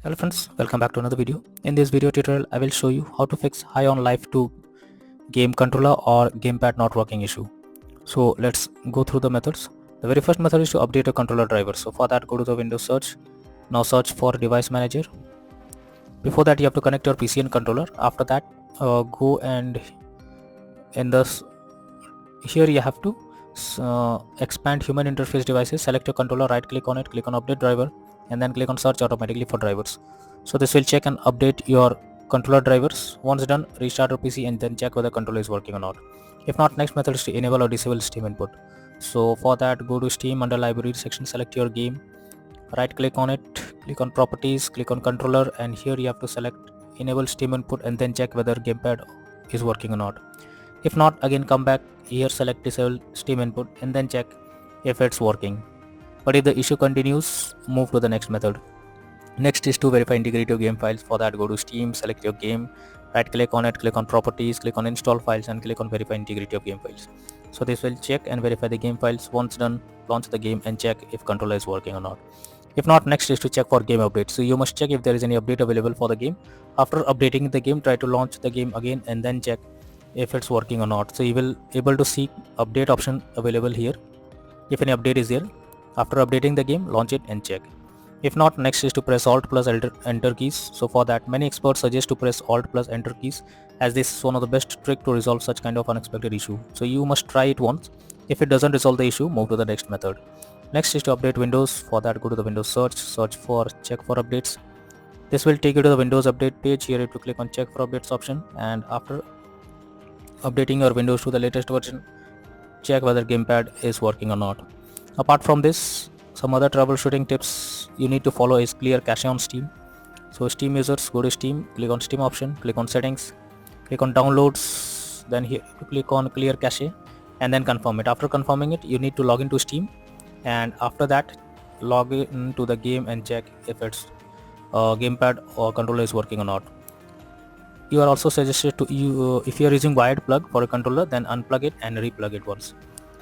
Hello friends, welcome back to another video. In this video tutorial, I will show you how to fix high on life to game controller or gamepad not working issue. So let's go through the methods. The very first method is to update a controller driver. So for that, go to the Windows search. Now search for device manager. Before that, you have to connect your PC and controller. After that, go and in this here you have to expand human interface devices. Select your controller, right click on it, click on update driver, and then click on search automatically for drivers. So this will check and update your controller drivers. Once done, restart your PC and then check whether controller is working or not. If not, next method is to enable or disable Steam input. So for that, go to Steam, under library section, select your game, right click on it, click on properties, click on controller, and here you have to select enable Steam input and then check whether gamepad is working or not. If not, again come back here, select disable Steam input and then check if it's working. But if the issue continues, move to the next method. Next is to verify integrity of game files. For that, go to Steam, select your game, right click on it, click on properties, click on install files and click on verify integrity of game files. So this will check and verify the game files. Once done, launch the game and check if controller is working or not. If not, next is to check for game updates. So you must check if there is any update available for the game. After updating the game, try to launch the game again and then check if it's working or not. So you will able to see update option available here. If any update is there, after updating the game, launch it and check. If not, next is to press Alt plus enter keys. So for that, many experts suggest to press Alt plus enter keys, as this is one of the best trick to resolve such kind of unexpected issue. So you must try it once. If it doesn't resolve the issue, move to the next method. Next is to update Windows. For that, go to the Windows search for check for updates. This will take you to the Windows update page. Here you have to click on check for updates option, and after updating your Windows to the latest version, check whether gamepad is working or not. Apart from this, some other troubleshooting tips you need to follow is clear cache on Steam. So Steam users, go to Steam, click on Steam option, click on settings, click on downloads, then here click on clear cache and then confirm it. After confirming it, you need to log into Steam, and after that log into the game and check if it's gamepad or controller is working or not. You are also suggested to if you are using wired plug for a controller, then unplug it and replug it once.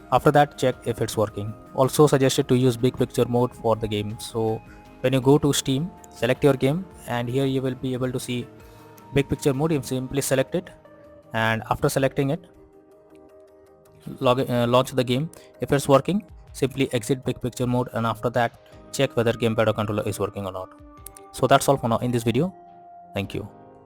After that, check if it's working. Also suggested to use big picture mode for the game. So when you go to Steam, select your game and here you will be able to see big picture mode. You simply select it, and after selecting it, launch the game. If it's working, simply exit big picture mode, and after that check whether gamepad or controller is working or not. So that's all for now in this video. Thank you.